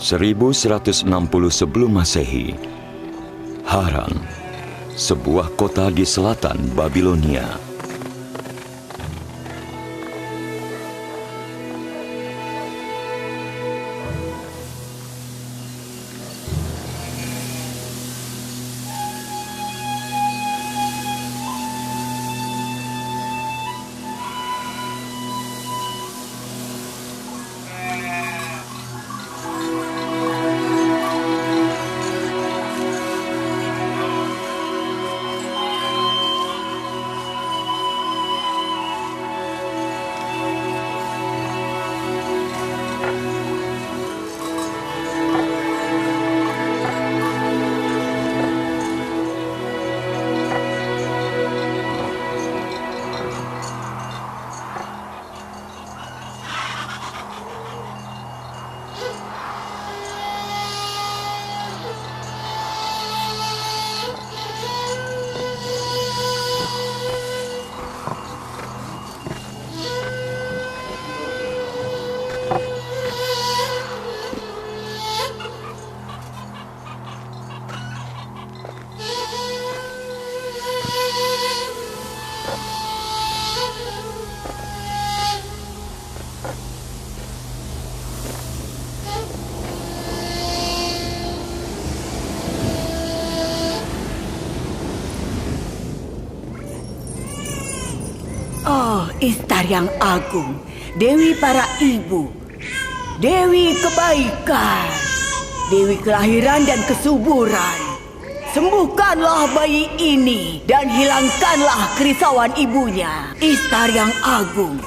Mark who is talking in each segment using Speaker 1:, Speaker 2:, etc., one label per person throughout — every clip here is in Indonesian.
Speaker 1: 1160 sebelum Masehi, Haran, sebuah kota di selatan Babilonia.
Speaker 2: Oh, Istar yang agung, Dewi para ibu, Dewi kebaikan, Dewi kelahiran dan kesuburan. Sembuhkanlah bayi ini dan hilangkanlah kerisauan ibunya, Istar yang agung.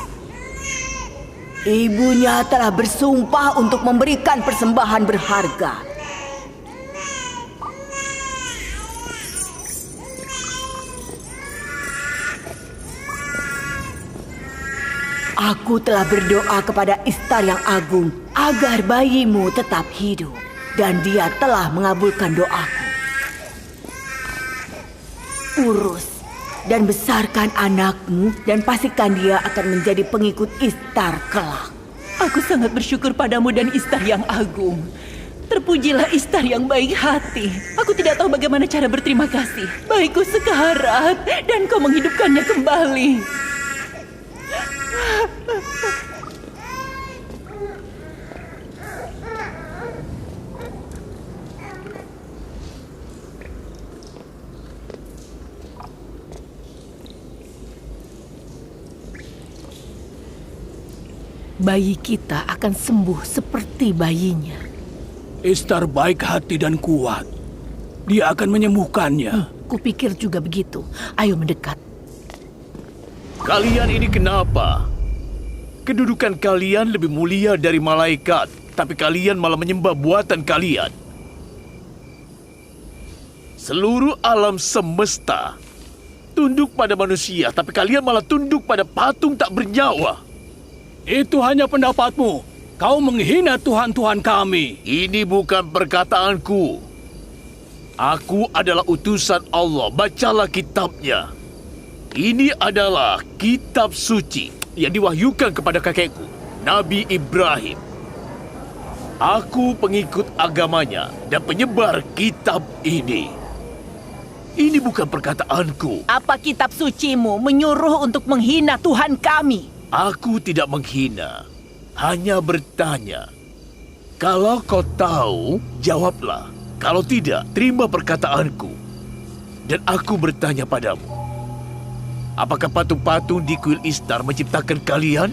Speaker 2: Ibunya telah bersumpah untuk memberikan persembahan berharga. Aku telah berdoa kepada Istar yang agung agar bayimu tetap hidup, dan dia telah mengabulkan doaku. Urus dan besarkan anakmu dan pastikan dia akan menjadi pengikut Istar kelak.
Speaker 3: Aku sangat bersyukur padamu dan Istar yang agung. Terpujilah Istar yang baik hati. Aku tidak tahu bagaimana cara berterima kasih. Baikku sekarat dan kau menghidupkannya kembali. Bayi kita akan sembuh seperti bayinya.
Speaker 4: Istar baik hati dan kuat. Dia akan menyembuhkannya.
Speaker 3: Kupikir juga begitu. Ayo mendekat.
Speaker 5: Kalian ini kenapa? Kedudukan kalian lebih mulia dari malaikat, tapi kalian malah menyembah buatan kalian. Seluruh alam semesta tunduk pada manusia, tapi kalian malah tunduk pada patung tak bernyawa.
Speaker 4: Itu hanya pendapatmu. Kau menghina Tuhan-Tuhan kami.
Speaker 5: Ini bukan perkataanku. Aku adalah utusan Allah. Bacalah kitabnya. Ini adalah kitab suci yang diwahyukan kepada kakekku, Nabi Ibrahim. Aku pengikut agamanya dan penyebar kitab ini. Ini bukan perkataanku.
Speaker 3: Apa kitab sucimu menyuruh untuk menghina Tuhan kami?
Speaker 5: Aku tidak menghina, hanya bertanya. Kalau kau tahu, jawablah. Kalau tidak, terima perkataanku. Dan aku bertanya padamu, apakah patung-patung di kuil Istar menciptakan kalian?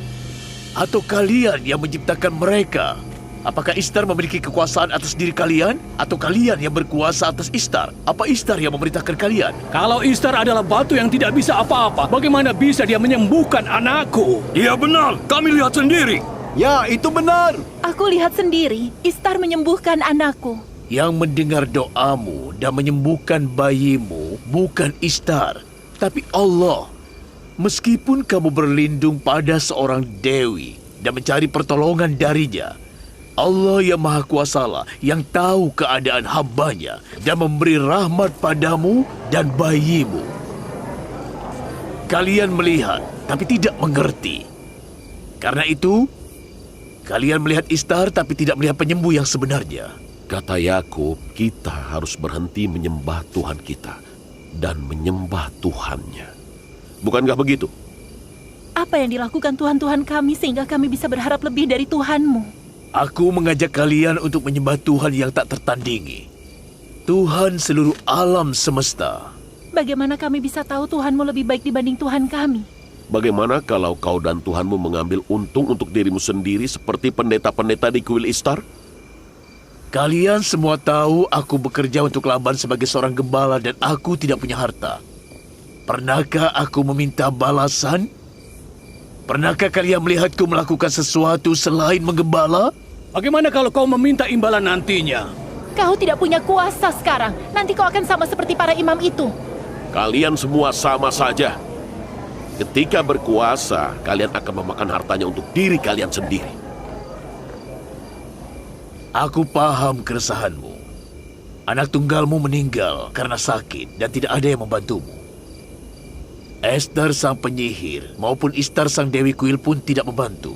Speaker 5: Atau kalian yang menciptakan mereka? Apakah Istar memiliki kekuasaan atas diri kalian? Atau kalian yang berkuasa atas Istar? Apa Istar yang memerintahkan kalian?
Speaker 4: Kalau Istar adalah batu yang tidak bisa apa-apa, bagaimana bisa dia menyembuhkan anakku?
Speaker 6: Iya benar, kami lihat sendiri.
Speaker 7: Ya, itu benar.
Speaker 3: Aku lihat sendiri, Istar menyembuhkan anakku.
Speaker 5: Yang mendengar doamu dan menyembuhkan bayimu bukan Istar, tapi Allah. Meskipun kamu berlindung pada seorang dewi dan mencari pertolongan darinya, Allah yang Maha Kuasalah yang tahu keadaan hambanya dan memberi rahmat padamu dan bayimu. Kalian melihat tapi tidak mengerti. Karena itu, Kalian melihat Istar tapi tidak melihat penyembuh yang sebenarnya.
Speaker 7: Kata Yakub, kita harus berhenti menyembah Tuhan kita dan menyembah Tuhannya. Bukankah begitu?
Speaker 3: Apa yang dilakukan Tuhan-Tuhan kami sehingga kami bisa berharap lebih dari Tuhan-Mu?
Speaker 5: Aku mengajak kalian untuk menyembah Tuhan yang tak tertandingi. Tuhan seluruh alam semesta.
Speaker 3: Bagaimana kami bisa tahu Tuhan-Mu lebih baik dibanding Tuhan kami?
Speaker 7: Bagaimana kalau kau dan Tuhanmu mengambil untung untuk dirimu sendiri seperti pendeta-pendeta di kuil Istar?
Speaker 5: Kalian semua tahu aku bekerja untuk Laban sebagai seorang gembala dan aku tidak punya harta. Pernahkah aku meminta balasan? Pernahkah kalian melihatku melakukan sesuatu selain menggembala?
Speaker 4: Bagaimana kalau kau meminta imbalan nantinya?
Speaker 3: Kau tidak punya kuasa sekarang. Nanti kau akan sama seperti para imam itu.
Speaker 7: Kalian semua sama saja. Ketika berkuasa, kalian akan memakan hartanya untuk diri kalian sendiri.
Speaker 5: Aku paham keresahanmu. Anak tunggalmu meninggal karena sakit dan tidak ada yang membantumu. Esther sang penyihir maupun Istar sang dewi kuil pun tidak membantu.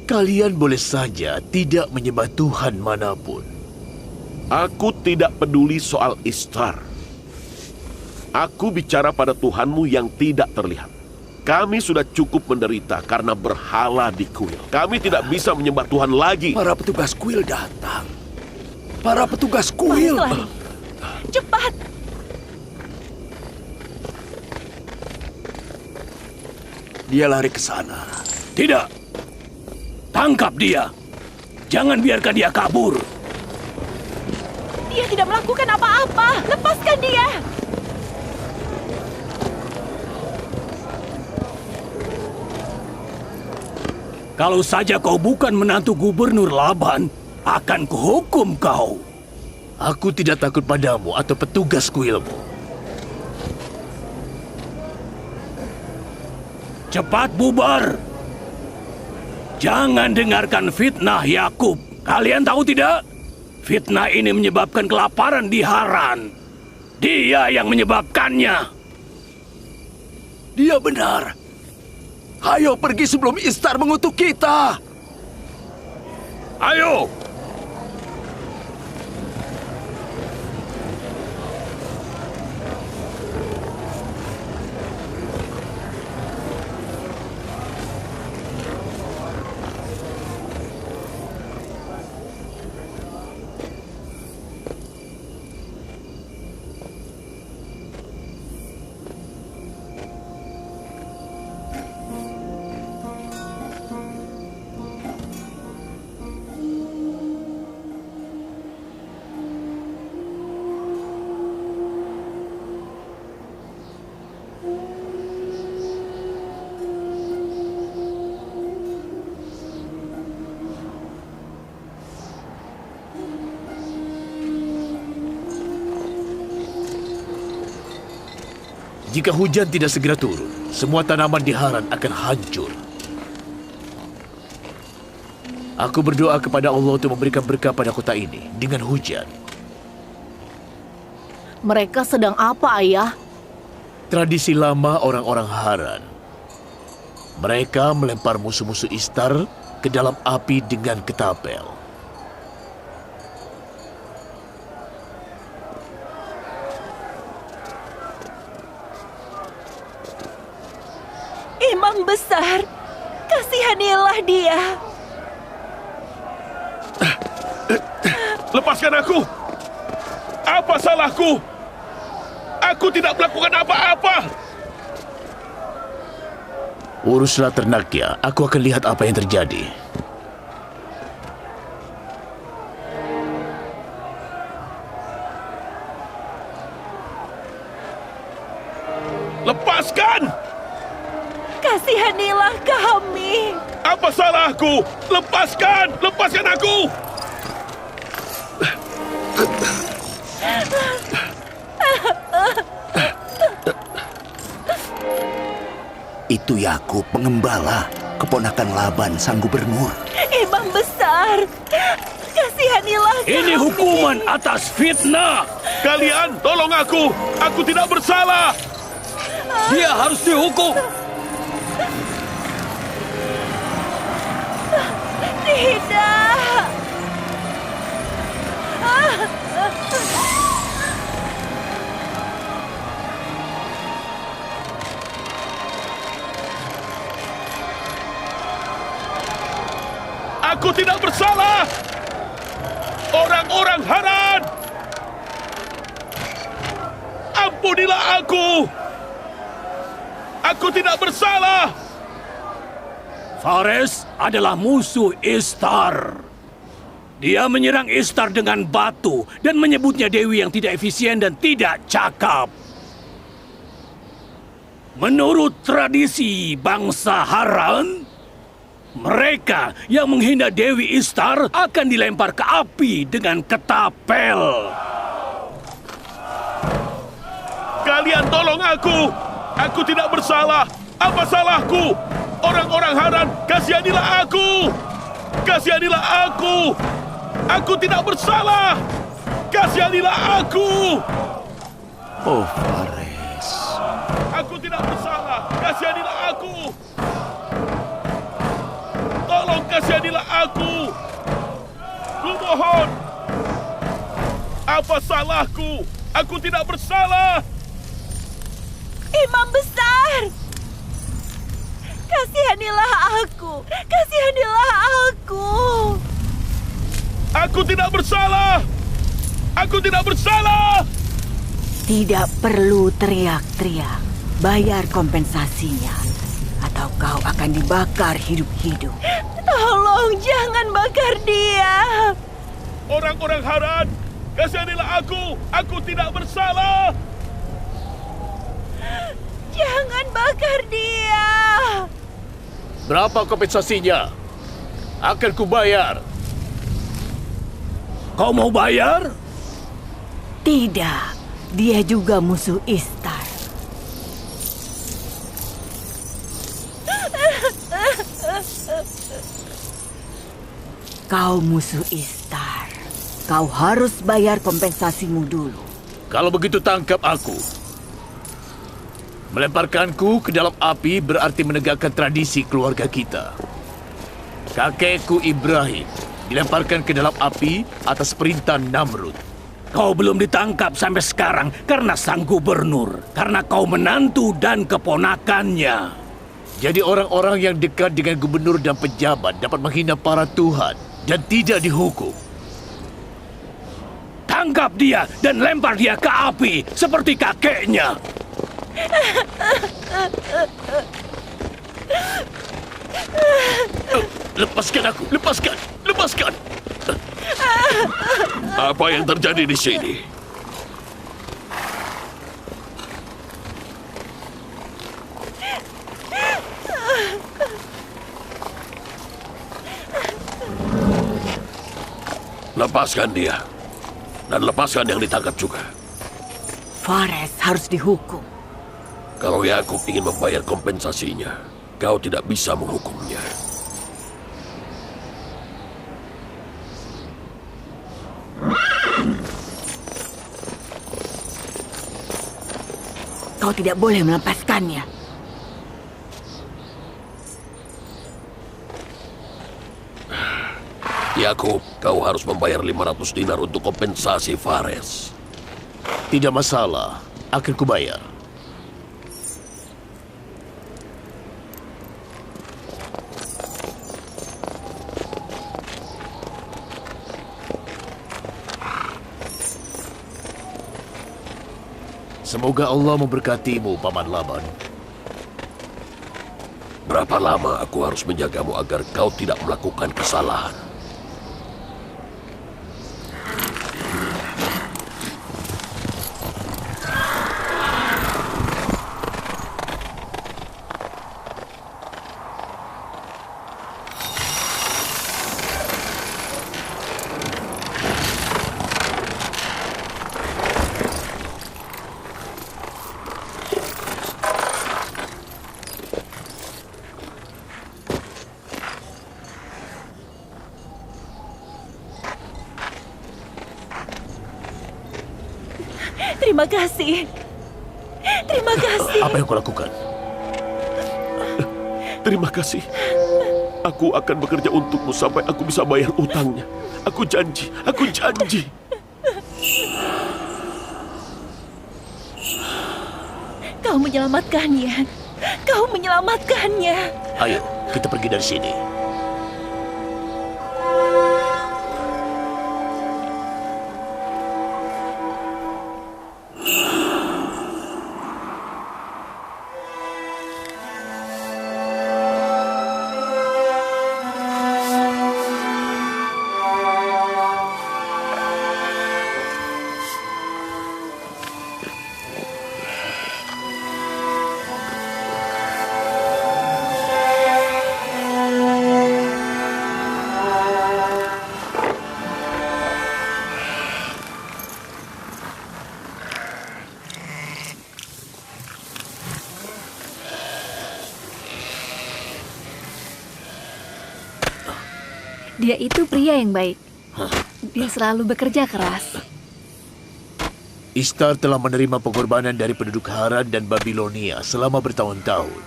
Speaker 5: Kalian boleh saja tidak menyembah Tuhan manapun.
Speaker 7: Aku tidak peduli soal Istar. Aku bicara pada Tuhanmu yang tidak terlihat. Kami sudah cukup menderita karena berhala di kuil. Kami tidak bisa menyembah Tuhan lagi.
Speaker 4: Para petugas kuil datang. Para petugas kuil.
Speaker 3: Mari, cepat.
Speaker 4: Dia lari ke sana. Tidak. Tangkap dia. Jangan biarkan dia kabur.
Speaker 3: Dia tidak melakukan apa-apa. Lepaskan dia.
Speaker 4: Kalau saja kau bukan menantu gubernur Laban, akan kuhukum kau.
Speaker 5: Aku tidak takut padamu atau petugas kuilmu.
Speaker 4: Cepat bubar. Jangan dengarkan fitnah Yakub. Kalian tahu tidak? Fitnah ini menyebabkan kelaparan di Haran. Dia yang menyebabkannya. Dia benar. Ayo pergi sebelum Istar mengutuk kita.
Speaker 7: Ayo!
Speaker 5: Jika hujan tidak segera turun, semua tanaman di Haran akan hancur. Aku berdoa kepada Allah untuk memberikan berkah pada kota ini dengan hujan.
Speaker 2: Mereka sedang apa, Ayah?
Speaker 5: Tradisi lama orang-orang Haran. Mereka melempar musuh-musuh Istar ke dalam api dengan ketapel.
Speaker 3: Imam besar, kasihanilah dia.
Speaker 7: Lepaskan aku! Apa salahku? Aku tidak melakukan apa-apa!
Speaker 5: Uruslah ternaknya, aku akan lihat apa yang terjadi.
Speaker 7: Lepaskan!
Speaker 3: Kasihanilah kami.
Speaker 7: Apa salahku? Lepaskan! Lepaskan aku!
Speaker 8: Itu Yakub pengembala, keponakan Laban sang gubernur.
Speaker 3: Imam besar, kasihanilah kami.
Speaker 4: Ini hukuman atas fitnah.
Speaker 7: Kalian tolong aku! Aku tidak bersalah!
Speaker 4: Dia harus dihukum.
Speaker 3: Tidak!
Speaker 7: Aku tidak bersalah! Orang-orang Haran! Ampunilah aku! Aku tidak bersalah!
Speaker 4: Fares adalah musuh Istar. Dia menyerang Istar dengan batu dan menyebutnya dewi yang tidak efisien dan tidak cakap. Menurut tradisi bangsa Haran, mereka yang menghina Dewi Istar akan dilempar ke api dengan ketapel.
Speaker 7: Kalian tolong aku! Aku tidak bersalah! Apa salahku? Orang-orang Haran, kasihanilah aku! Kasihanilah aku! Aku tidak bersalah! Kasihanilah aku!
Speaker 8: Oh, Fares.
Speaker 7: Aku tidak bersalah! Kasihanilah aku! Tolong kasihanilah aku! Kumohon! Apa salahku? Aku tidak bersalah!
Speaker 3: Imam besar! Kasihanilah aku! Kasihanilah aku!
Speaker 7: Aku tidak bersalah! Aku tidak bersalah!
Speaker 2: Tidak perlu teriak-teriak. Bayar kompensasinya. Atau kau akan dibakar hidup-hidup.
Speaker 3: Tolong jangan bakar dia!
Speaker 7: Orang-orang Haran, kasihanilah aku! Aku tidak bersalah!
Speaker 3: Jangan bakar dia!
Speaker 5: Berapa kompensasinya? Akan kubayar.
Speaker 4: Kau mau bayar?
Speaker 2: Tidak, dia juga musuh Istar. Kau musuh Istar. Kau harus bayar kompensasimu dulu.
Speaker 5: Kalau begitu tangkap aku. Melemparkanku ke dalam api berarti menegakkan tradisi keluarga kita. Kakekku Ibrahim dilemparkan ke dalam api atas perintah Namrud.
Speaker 4: Kau belum ditangkap sampai sekarang karena sang gubernur. Karena kau menantu dan keponakannya.
Speaker 5: Jadi orang-orang yang dekat dengan gubernur dan pejabat dapat menghina para tuhan dan tidak dihukum.
Speaker 4: Tangkap dia dan lempar dia ke api seperti kakeknya.
Speaker 5: Lepaskan aku, lepaskan, lepaskan.
Speaker 7: Apa yang terjadi di sini? Lepaskan dia. Dan lepaskan yang ditangkap juga.
Speaker 2: Fares harus dihukum.
Speaker 7: Kalau Yakub ingin membayar kompensasinya, kau tidak bisa menghukumnya.
Speaker 2: Kau tidak boleh melepaskannya.
Speaker 7: Yakub, kau harus membayar 500 dinar untuk kompensasi Fares.
Speaker 5: Tidak masalah, akan kubayar. Semoga Allah memberkatimu, Paman Laban.
Speaker 7: Berapa lama aku harus menjagamu agar kau tidak melakukan kesalahan?
Speaker 3: Terima kasih. Terima kasih.
Speaker 5: Apa yang kau lakukan?
Speaker 7: Terima kasih. Aku akan bekerja untukmu sampai aku bisa bayar utangnya. Aku janji, aku janji.
Speaker 3: Kau menyelamatkannya. Kau menyelamatkannya.
Speaker 5: Ayo, kita pergi dari sini.
Speaker 9: Dia itu pria yang baik. Dia selalu bekerja keras.
Speaker 5: Ishtar telah menerima pengorbanan dari penduduk Haran dan Babilonia selama bertahun-tahun.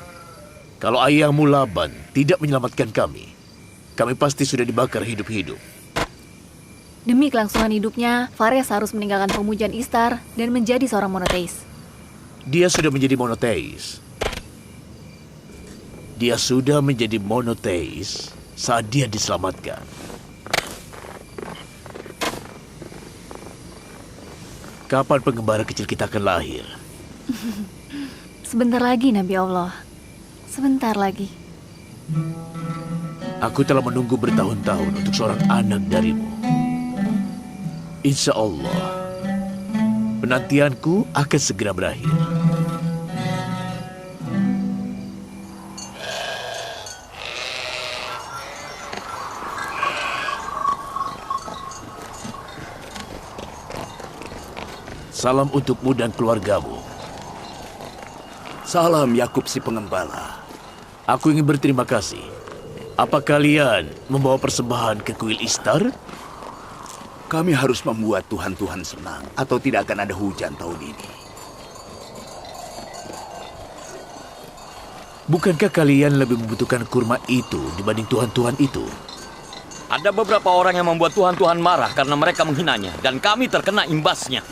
Speaker 5: Kalau ayahmu Laban tidak menyelamatkan kami pasti sudah dibakar hidup-hidup.
Speaker 9: Demi kelangsungan hidupnya, Fares harus meninggalkan pemujaan Ishtar dan menjadi seorang monoteis.
Speaker 5: Dia sudah menjadi monoteis. Dia sudah menjadi monoteis saat dia diselamatkan. Kapan pengembara kecil kita akan lahir?
Speaker 9: Sebentar lagi, Nabi Allah. Sebentar lagi.
Speaker 5: Aku telah menunggu bertahun-tahun untuk seorang anak darimu. Insya Allah, penantianku akan segera berakhir. Salam untukmu dan keluargamu.
Speaker 8: Salam Yakub si pengembala.
Speaker 5: Aku ingin berterima kasih. Apa kalian membawa persembahan ke kuil Ishtar?
Speaker 8: Kami harus membuat Tuhan-Tuhan senang, atau tidak akan ada hujan tahun ini.
Speaker 5: Bukankah kalian lebih membutuhkan kurma itu dibanding Tuhan-Tuhan itu?
Speaker 6: Ada beberapa orang yang membuat Tuhan-Tuhan marah karena mereka menghinanya, dan kami terkena imbasnya.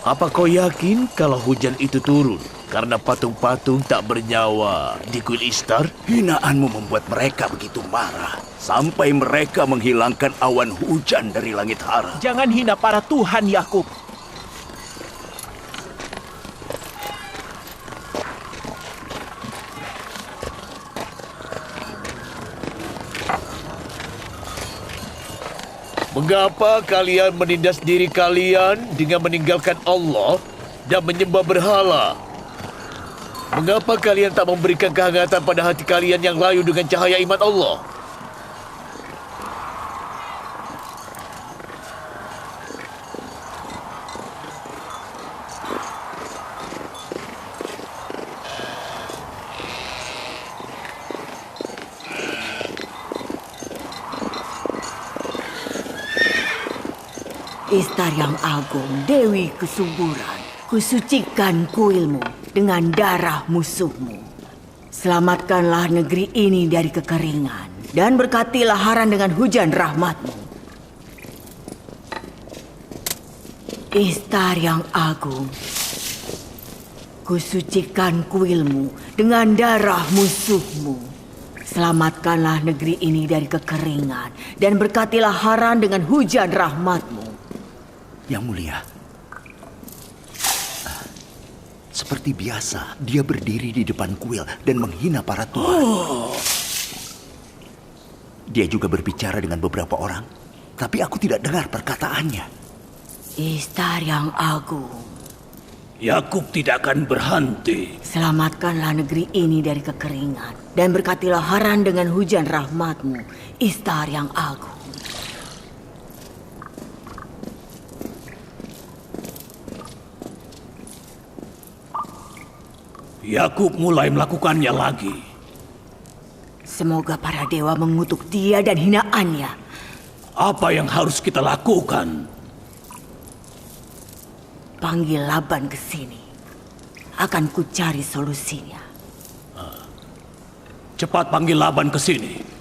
Speaker 5: Apa kau yakin kalau hujan itu turun karena patung-patung tak bernyawa di kuil Ishtar?
Speaker 8: Hinaanmu membuat mereka begitu marah, sampai mereka menghilangkan awan hujan dari langit Hara.
Speaker 10: Jangan hina para Tuhan, Yakub.
Speaker 5: Mengapa kalian menindas diri kalian dengan meninggalkan Allah dan menyembah berhala? Mengapa kalian tak memberikan kehangatan pada hati kalian yang layu dengan cahaya iman Allah?
Speaker 2: Ishtar yang agung, Dewi kesuburan, kusucikan kuilmu dengan darah musuhmu. Selamatkanlah negeri ini dari kekeringan, dan berkatilah Haran dengan hujan rahmatmu. Ishtar yang agung, kusucikan kuilmu dengan darah musuhmu. Selamatkanlah negeri ini dari kekeringan, dan berkatilah Haran dengan hujan rahmatmu.
Speaker 8: Yang mulia, seperti biasa, dia berdiri di depan kuil dan menghina para tuan. Dia juga berbicara dengan beberapa orang, tapi aku tidak dengar perkataannya.
Speaker 2: Ishtar yang agung,
Speaker 4: Yakub tidak akan berhenti.
Speaker 2: selamatkanlah negeri ini dari kekeringan, dan berkatilah Haran dengan hujan rahmatmu, Ishtar yang agung.
Speaker 4: Yakub mulai melakukannya lagi.
Speaker 2: Semoga para dewa mengutuk dia dan hinaannya.
Speaker 4: Apa yang harus kita lakukan?
Speaker 2: Panggil Laban ke sini. Akan ku cari solusinya.
Speaker 4: Cepat panggil Laban ke sini.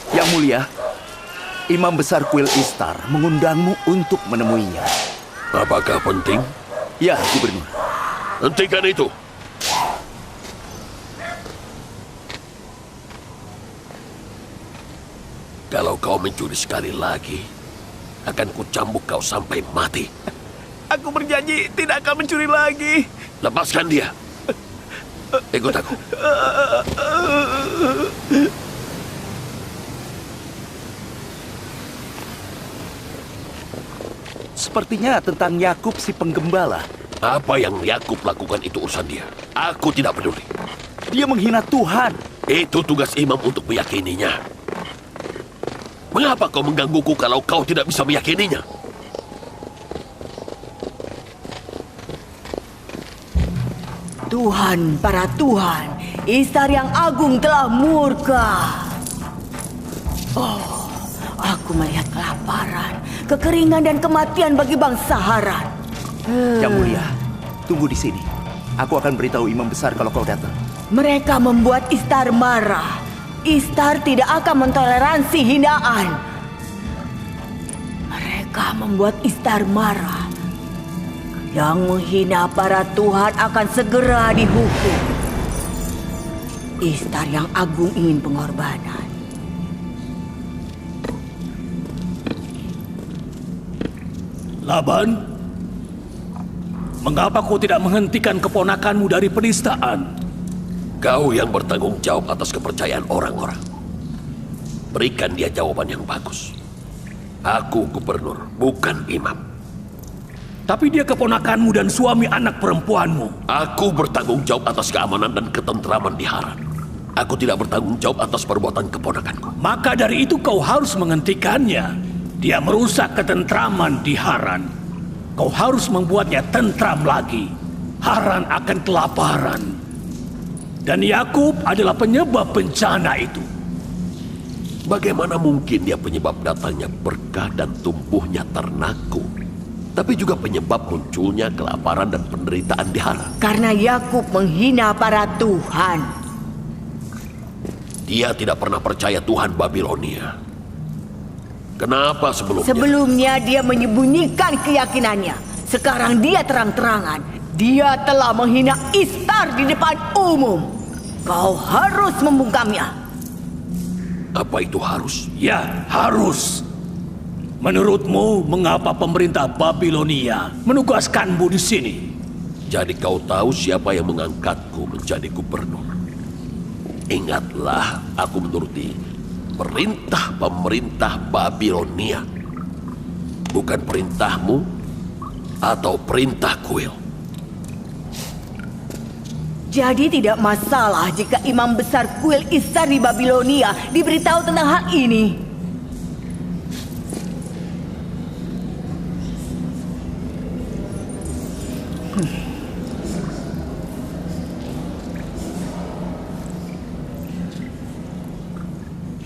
Speaker 8: Yang mulia, Imam Besar Kuil Istar mengundangmu untuk menemuinya.
Speaker 7: Apakah penting?
Speaker 8: Ya, Gubernur.
Speaker 7: Hentikan itu. Kalau kau mencuri sekali lagi, akan kucambuk kau sampai mati.
Speaker 5: Aku berjanji tidak akan mencuri lagi.
Speaker 7: Lepaskan dia. Ikut aku.
Speaker 8: Sepertinya tentang Yakub si penggembala.
Speaker 7: Apa yang Yakub lakukan itu urusan dia. Aku tidak peduli.
Speaker 8: Dia menghina Tuhan.
Speaker 7: Itu tugas imam untuk meyakininya. Mengapa kau menggangguku kalau kau tidak bisa meyakininya?
Speaker 2: Tuhan, para Tuhan, Istar yang agung telah murka. Oh, aku melihat kelaparan, kekeringan dan kematian bagi bangsa Haran.
Speaker 8: Yang mulia, tunggu di sini. Aku akan beritahu Imam Besar kalau kau datang.
Speaker 2: Mereka membuat Istar marah. Istar tidak akan mentoleransi hinaan. Mereka membuat Istar marah. Yang menghina para Tuhan akan segera dihukum. Istar yang agung ingin pengorbanan.
Speaker 4: Laban, mengapa kau tidak menghentikan keponakanmu dari penistaan?
Speaker 7: Kau yang bertanggung jawab atas kepercayaan orang-orang. Berikan dia jawaban yang bagus. Aku gubernur, bukan imam.
Speaker 4: Tapi dia keponakanmu dan suami anak perempuanmu.
Speaker 7: Aku bertanggung jawab atas keamanan dan ketentraman di Haran. Aku tidak bertanggung jawab atas perbuatan keponakanku.
Speaker 4: Maka dari itu kau harus menghentikannya. Dia merusak ketentraman di Haran. Kau harus membuatnya tentram lagi. Haran akan kelaparan. Dan Yakub adalah penyebab bencana itu.
Speaker 7: Bagaimana mungkin dia penyebab datangnya berkah dan tumbuhnya ternakku, tapi juga penyebab munculnya kelaparan dan penderitaan di Haran?
Speaker 2: Karena Yakub menghina para Tuhan.
Speaker 7: Dia tidak pernah percaya Tuhan Babilonia. Kenapa sebelumnya?
Speaker 2: Sebelumnya dia menyembunyikan keyakinannya. Sekarang dia terang-terangan. Dia telah menghina Istar di depan umum. Kau harus membungkamnya.
Speaker 7: Apa itu harus?
Speaker 4: Ya, harus. Menurutmu, mengapa pemerintah Babilonia menugaskanmu di sini?
Speaker 7: Jadi kau tahu siapa yang mengangkatku menjadi gubernur. Ingatlah, aku menuruti perintah pemerintah Babilonia. Bukan perintahmu atau perintah kuil.
Speaker 2: Jadi tidak masalah jika imam besar kuil Istar di Babilonia diberitahu tentang hal ini.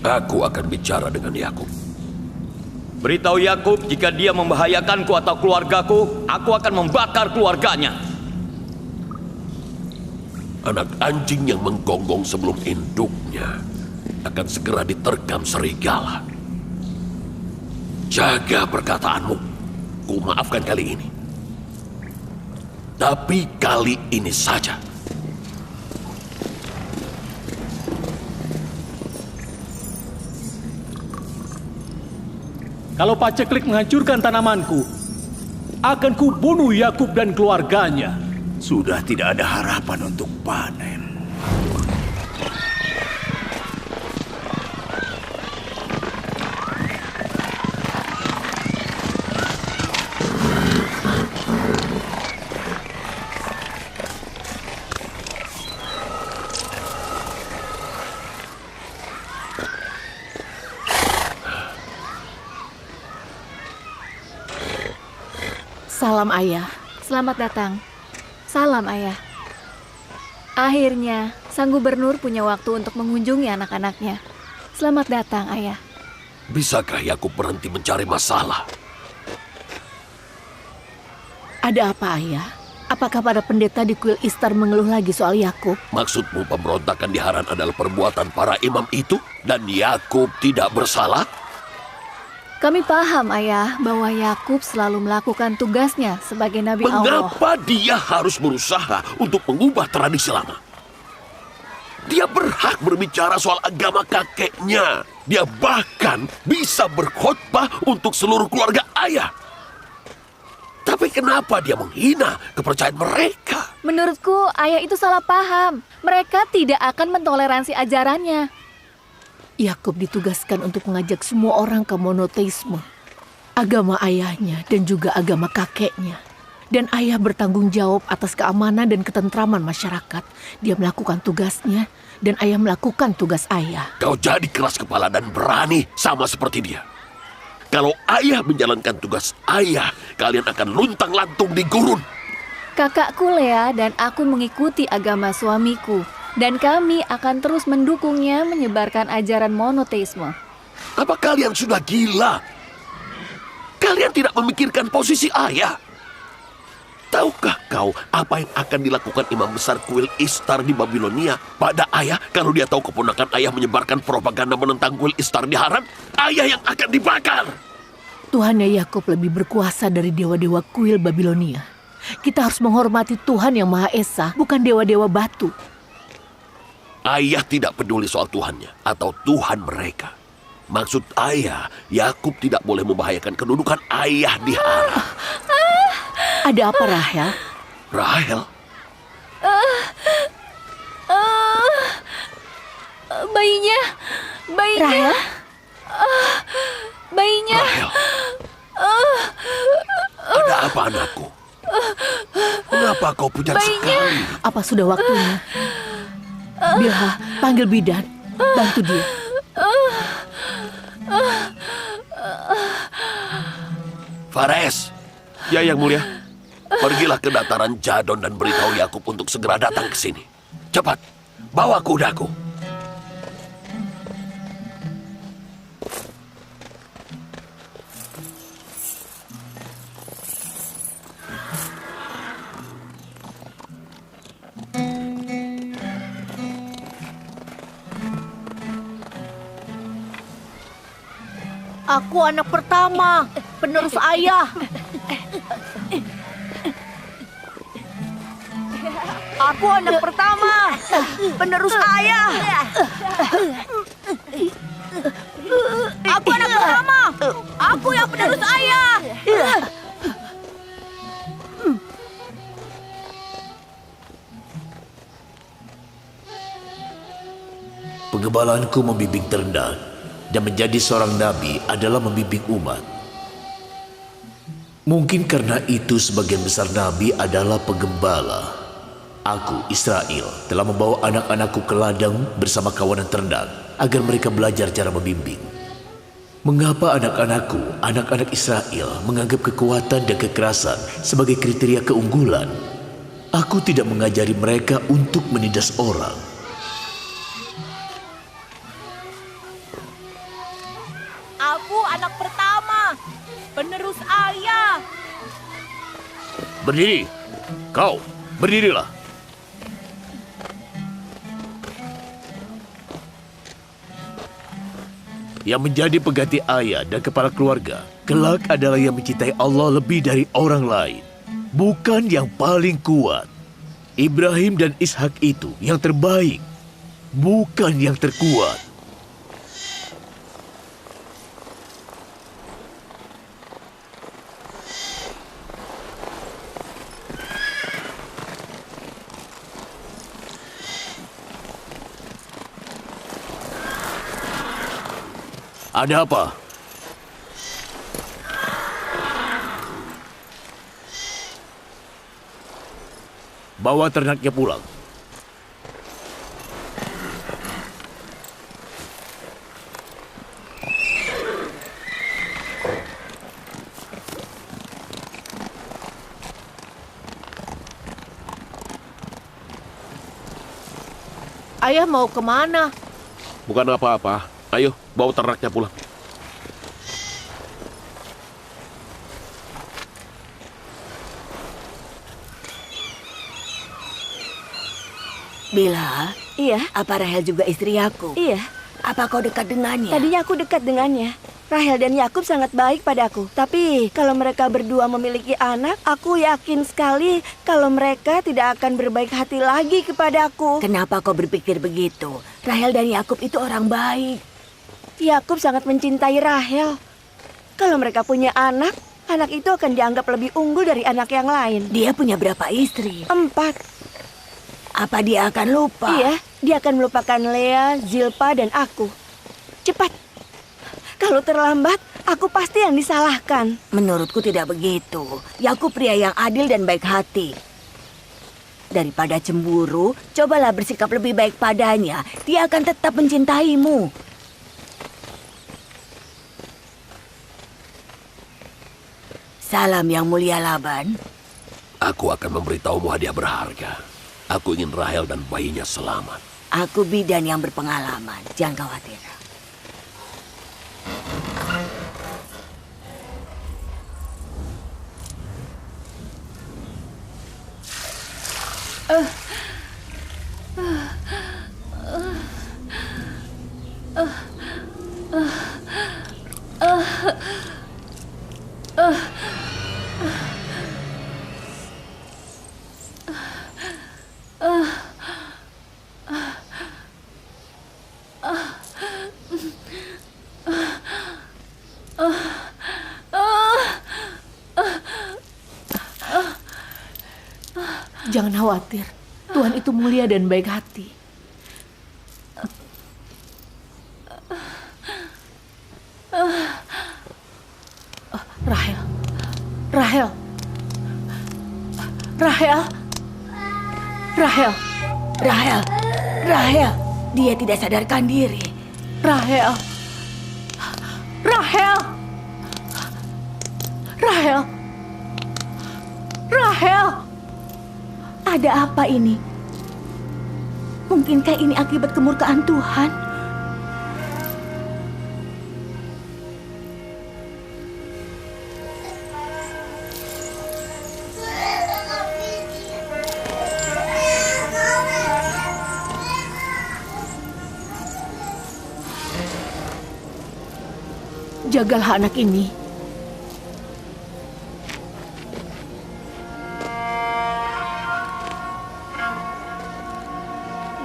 Speaker 7: Aku akan bicara dengan Yakub.
Speaker 6: Beritahu Yakub jika dia membahayakanku atau keluargaku, aku akan membakar keluarganya.
Speaker 7: Anak anjing yang menggonggong sebelum induknya akan segera diterkam serigala. Jaga perkataanmu. Ku maafkan kali ini. Tapi kali ini saja.
Speaker 4: Kalau paceklik menghancurkan tanamanku, akan kubunuh Yakub dan keluarganya.
Speaker 8: Sudah tidak ada harapan untuk panen.
Speaker 2: Salam ayah.
Speaker 9: Selamat datang. Salam, Ayah. Akhirnya, sang gubernur punya waktu untuk mengunjungi anak-anaknya. Selamat datang, Ayah.
Speaker 5: Bisakah Yakub berhenti mencari masalah?
Speaker 2: Ada apa ayah? Apakah para pendeta di kuil Istar mengeluh lagi soal Yakub?
Speaker 5: Maksudmu pemberontakan di Haran adalah perbuatan para imam itu dan Yakub tidak bersalah?
Speaker 9: Kami paham, Ayah, bahwa Yakub selalu melakukan tugasnya sebagai Nabi Allah.
Speaker 5: Mengapa dia harus berusaha untuk mengubah tradisi lama? Dia berhak berbicara soal agama kakeknya. Dia bahkan bisa berkhotbah untuk seluruh keluarga ayah. Tapi kenapa dia menghina kepercayaan mereka?
Speaker 9: Menurutku, Ayah itu salah paham. Mereka tidak akan mentoleransi ajarannya.
Speaker 2: Yakub ditugaskan untuk mengajak semua orang ke monoteisme, agama ayahnya dan juga agama kakeknya. Dan ayah bertanggung jawab atas keamanan dan ketentraman masyarakat. Dia melakukan tugasnya dan ayah melakukan tugas ayah.
Speaker 5: Kau jadi keras kepala dan berani sama seperti dia. Kalau ayah menjalankan tugas ayah, kalian akan luntang-lantung di gurun.
Speaker 9: Kakakku Lea dan aku mengikuti agama suamiku. Dan kami akan terus mendukungnya menyebarkan ajaran monoteisme.
Speaker 5: Apa kalian sudah gila? Kalian tidak memikirkan posisi ayah. Tahukah kau apa yang akan dilakukan imam besar kuil Istar di Babilonia pada ayah kalau dia tahu keponakan ayah menyebarkan propaganda menentang kuil Istar di Haran? Ayah yang akan dibakar.
Speaker 2: Tuhannya Yakub lebih berkuasa dari dewa-dewa kuil Babilonia. Kita harus menghormati Tuhan yang Maha Esa, bukan dewa-dewa batu.
Speaker 5: Ayah tidak peduli soal Tuhannya atau Tuhan mereka. Maksud ayah, Yakub tidak boleh membahayakan kedudukan ayah di Haran.
Speaker 2: Ada apa, Rahel?
Speaker 5: Rahel?
Speaker 9: Bayinya.
Speaker 2: Rahel?
Speaker 9: Bayinya.
Speaker 5: Rahel? Ada apa anakku? Mengapa kau pucat sekali?
Speaker 2: Apa sudah waktunya? Bilha, panggil bidan. Bantu dia.
Speaker 5: Fares.
Speaker 7: Ya, Yang Mulia.
Speaker 5: Pergilah ke dataran Jadon dan beritahu Yakub untuk segera datang ke sini. Cepat, bawa kudaku.
Speaker 2: Aku anak pertama, penerus ayah. Aku anak pertama, penerus ayah. Aku anak pertama, aku yang penerus ayah.
Speaker 5: Pengembalanku membimbing ternak, dan menjadi seorang nabi adalah membimbing umat. Mungkin karena itu sebagian besar nabi adalah penggembala. Aku, Israel, telah membawa anak-anakku ke ladang bersama kawanan ternak agar mereka belajar cara membimbing. Mengapa anak-anakku, anak-anak Israel, menganggap kekuatan dan kekerasan sebagai kriteria keunggulan? Aku tidak mengajari mereka untuk menindas orang.
Speaker 2: Aku anak pertama, penerus ayah.
Speaker 5: Berdiri, kau, berdirilah. Yang menjadi pengganti ayah dan kepala keluarga kelak adalah yang mencintai Allah lebih dari orang lain, bukan yang paling kuat. Ibrahim dan Ishak itu yang terbaik, bukan yang terkuat. Ada apa? Bawa ternaknya pulang.
Speaker 11: Ayah mau kemana?
Speaker 7: Bukan apa-apa. Ayo, bawa ternaknya pulang.
Speaker 2: Bila,
Speaker 12: Iya,
Speaker 2: apa Rahel juga istri Yakub?
Speaker 12: iya.
Speaker 2: Apa kau dekat dengannya?
Speaker 12: Tadinya aku dekat dengannya. Rahel dan Yakub sangat baik padaku. Tapi kalau mereka berdua memiliki anak, aku yakin sekali kalau mereka tidak akan berbaik hati lagi kepadaku.
Speaker 2: Kenapa kau berpikir begitu? Rahel dan Yakub itu orang baik.
Speaker 12: Yakub sangat mencintai Rahel. Kalau mereka punya anak, anak itu akan dianggap lebih unggul dari anak yang lain.
Speaker 2: Dia punya berapa istri?
Speaker 12: 4.
Speaker 2: Apa dia akan lupa?
Speaker 12: Iya, dia akan melupakan Lea, Zilpa, dan aku. Cepat. Kalau terlambat, aku pasti yang disalahkan.
Speaker 2: Menurutku tidak begitu. Yakub pria yang adil dan baik hati. Daripada cemburu, cobalah bersikap lebih baik padanya. Dia akan tetap mencintaimu. Salam yang mulia Laban.
Speaker 5: Aku akan memberitahumu hadiah berharga. Aku ingin Rahel dan bayinya selamat.
Speaker 2: Aku bidan yang berpengalaman. Jangan khawatir.
Speaker 11: Jangan khawatir. Tuhan itu mulia dan baik hati. Rahel. Rahel. Rahel. Rahel.
Speaker 2: Rahel. Rahel. Dia tidak sadarkan diri.
Speaker 11: Rahel. Rahel. Rahel. Rahel.
Speaker 2: Ada apa ini? Mungkinkah ini akibat kemurkaan Tuhan?
Speaker 11: Jagalah anak ini.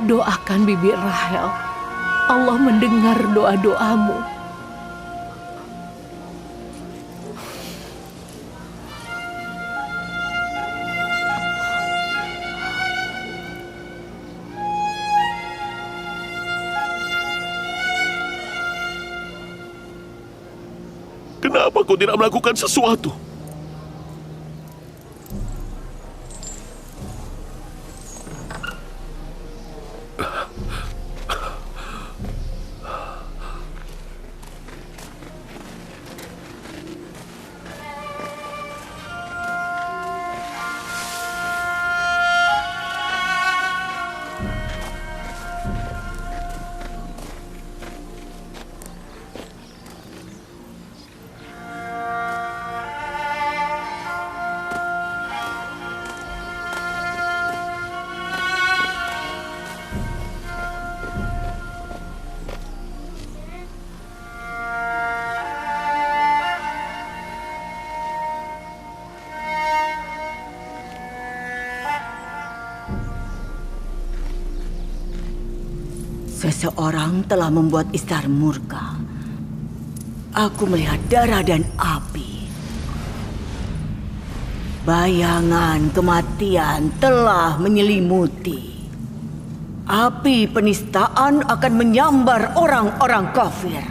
Speaker 11: Doakan bibir Rahel. Allah mendengar doa-doamu.
Speaker 7: Kenapa kau tidak melakukan sesuatu?
Speaker 2: Seseorang telah membuat Ishtar murka. Aku melihat darah dan api. Bayangan kematian telah menyelimuti. Api penistaan akan menyambar orang-orang kafir.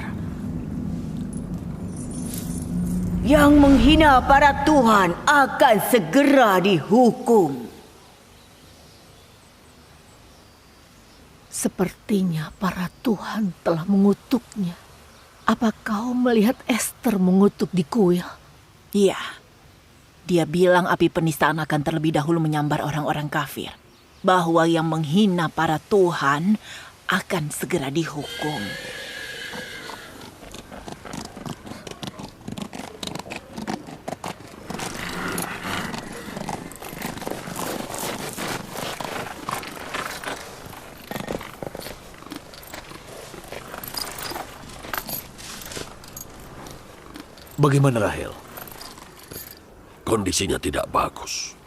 Speaker 2: Yang menghina para Tuhan akan segera dihukum.
Speaker 11: Sepertinya para Tuhan telah mengutuknya. Apa kau melihat Esther mengutuk di kuil?
Speaker 3: Iya. Dia bilang api penistaan akan terlebih dahulu menyambar orang-orang kafir. bahwa yang menghina para tuhan akan segera dihukum.
Speaker 5: Bagaimana Rahel?
Speaker 7: Kondisinya tidak bagus.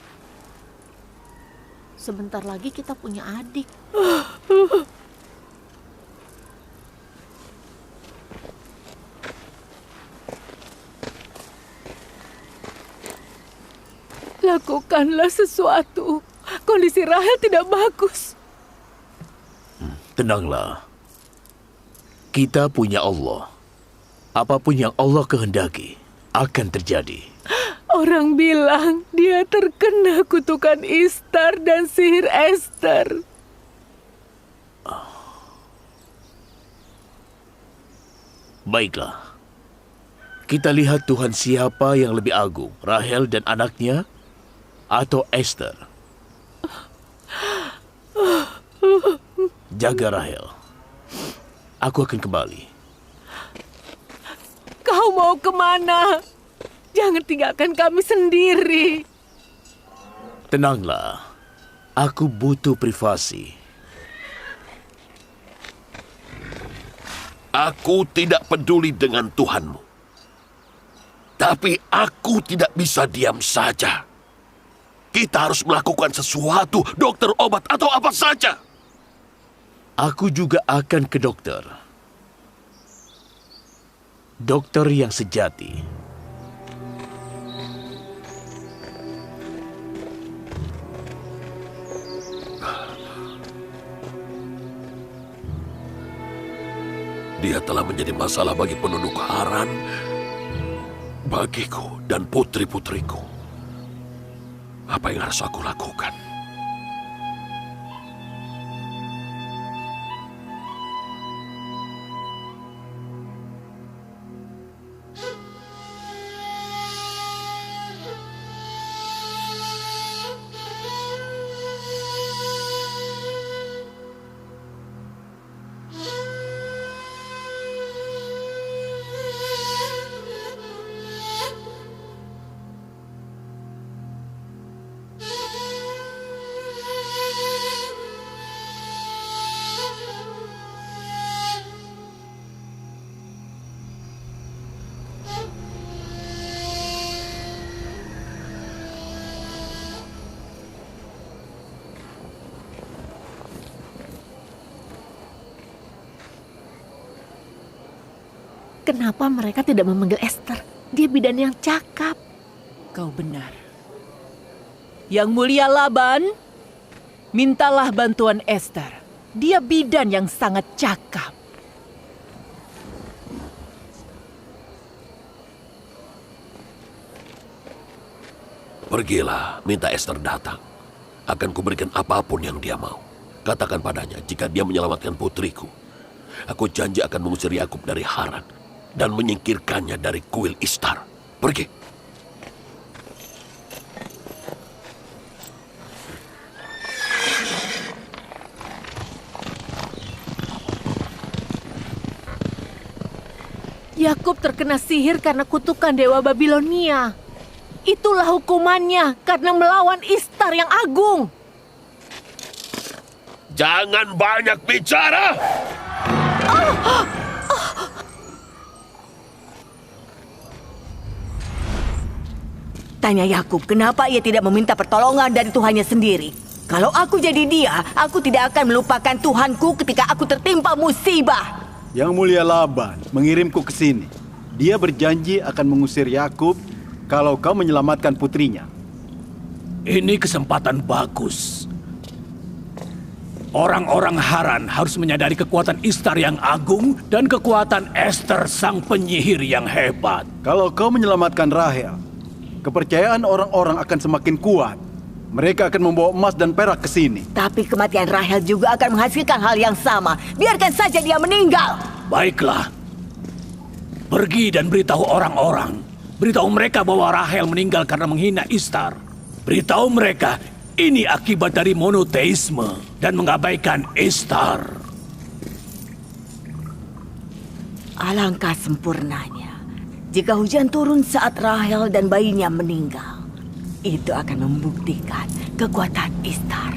Speaker 11: Sebentar lagi kita punya adik. Lakukanlah sesuatu. Kondisi Rahel tidak bagus.
Speaker 5: Tenanglah. Kita punya Allah. Apapun yang Allah kehendaki akan terjadi.
Speaker 11: Orang bilang dia terkena kutukan Ishtar dan sihir Esther.
Speaker 5: Baiklah. Kita lihat Tuhan siapa yang lebih agung, Rahel dan anaknya atau Esther. Jaga Rahel. Aku akan kembali.
Speaker 11: Kau mau kemana? Jangan tinggalkan kami sendiri.
Speaker 5: Tenanglah. Aku butuh privasi.
Speaker 7: Aku tidak peduli dengan Tuhanmu. Tapi aku tidak bisa diam saja. Kita harus melakukan sesuatu, dokter, obat, atau apa saja.
Speaker 5: Aku juga akan ke dokter. Dokter yang sejati.
Speaker 7: Dia telah menjadi masalah bagi penduduk Haran, bagiku dan putri-putriku. Apa yang harus aku lakukan?
Speaker 11: Kenapa mereka tidak memanggil Esther? Dia bidan yang cakap.
Speaker 3: Kau benar. Yang mulia Laban, mintalah bantuan Esther. Dia bidan yang sangat cakap.
Speaker 7: Pergilah, minta Esther datang. Akan kuberikan apapun yang dia mau. Katakan padanya, jika dia menyelamatkan putriku, aku janji akan mengusir Yakub dari Haran dan menyingkirkannya dari kuil Ishtar. Pergi.
Speaker 11: Yakub terkena sihir karena kutukan Dewa Babilonia. Itulah hukumannya karena melawan Ishtar yang agung.
Speaker 7: Jangan banyak bicara.
Speaker 2: Tanya Yakub, kenapa ia tidak meminta pertolongan dari Tuhannya sendiri? Kalau aku jadi dia, aku tidak akan melupakan Tuhanku ketika aku tertimpa musibah.
Speaker 13: Yang mulia Laban mengirimku ke sini. Dia berjanji akan mengusir Yakub kalau kau menyelamatkan putrinya.
Speaker 4: Ini kesempatan bagus. Orang-orang Haran harus menyadari kekuatan Ishtar yang agung dan kekuatan Esther sang penyihir yang hebat.
Speaker 13: Kalau kau menyelamatkan Rahel, kepercayaan orang-orang akan semakin kuat. Mereka akan membawa emas dan perak ke sini.
Speaker 2: Tapi kematian Rahel juga akan menghasilkan hal yang sama. Biarkan saja dia meninggal.
Speaker 4: Baiklah. Pergi dan beritahu orang-orang. Beritahu mereka bahwa Rahel meninggal karena menghina Ishtar. Beritahu mereka, Ini akibat dari monoteisme dan mengabaikan Ishtar.
Speaker 2: Alangkah sempurnanya jika hujan turun saat Rahel dan bayinya meninggal. Itu akan membuktikan kekuatan Ishtar.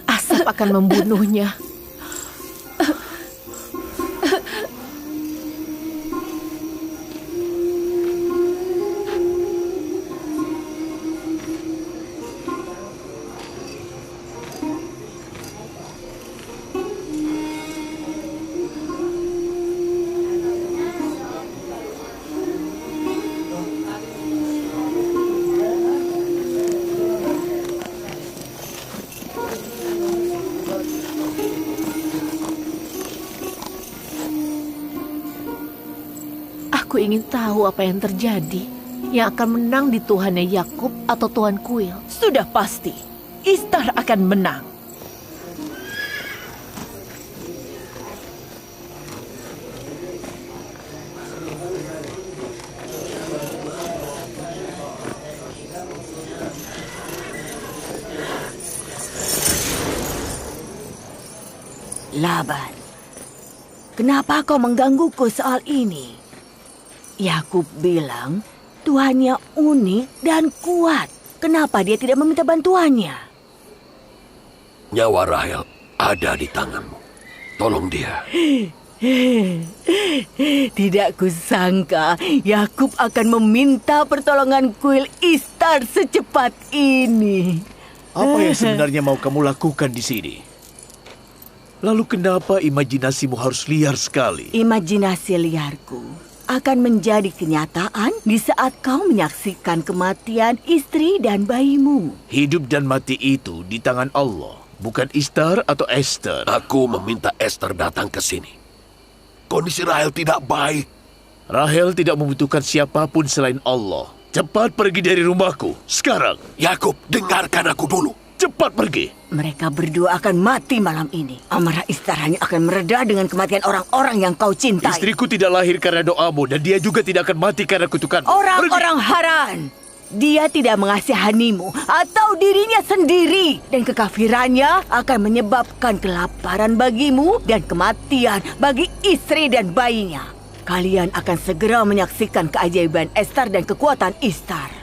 Speaker 11: Asap akan membunuhnya. Aku ingin tahu apa yang terjadi. Yang akan menang di Tuhannya Yakub atau Tuhan Kuil.
Speaker 3: Sudah pasti, Ishtar akan menang.
Speaker 2: Laban, kenapa kau menggangguku soal ini? Yakub bilang Tuhannya unik dan kuat. Kenapa dia tidak meminta bantuannya?
Speaker 5: Nyawa Rahel ada di tanganmu. Tolong dia.
Speaker 2: Tidak kusangka Yakub akan meminta pertolongan kuil Ishtar secepat ini.
Speaker 5: Apa yang sebenarnya mau kamu lakukan di sini? Lalu kenapa imajinasimu harus liar sekali?
Speaker 2: Imajinasi liarku akan menjadi kenyataan di saat kau menyaksikan kematian istri dan bayimu.
Speaker 5: Hidup dan mati itu di tangan Allah, bukan Ishtar atau Esther. Aku meminta Esther datang ke sini. Kondisi Rahel tidak baik. Rahel tidak membutuhkan siapapun selain Allah. Cepat pergi dari rumahku, sekarang. Yakub, dengarkan aku dulu. Cepat pergi.
Speaker 2: Mereka berdua akan mati malam ini. Amarah Ishtar hanya akan mereda dengan kematian orang-orang yang kau cintai.
Speaker 5: Istriku tidak lahir karena doamu dan dia juga tidak akan mati karena kutukanmu.
Speaker 2: Orang-orang Haran. Dia tidak mengasihanimu atau dirinya sendiri. Dan kekafirannya akan menyebabkan kelaparan bagimu dan kematian bagi istri dan bayinya. Kalian akan segera menyaksikan keajaiban Esther dan kekuatan Ishtar.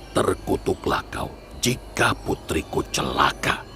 Speaker 5: Terkutuklah kau jika putriku celaka.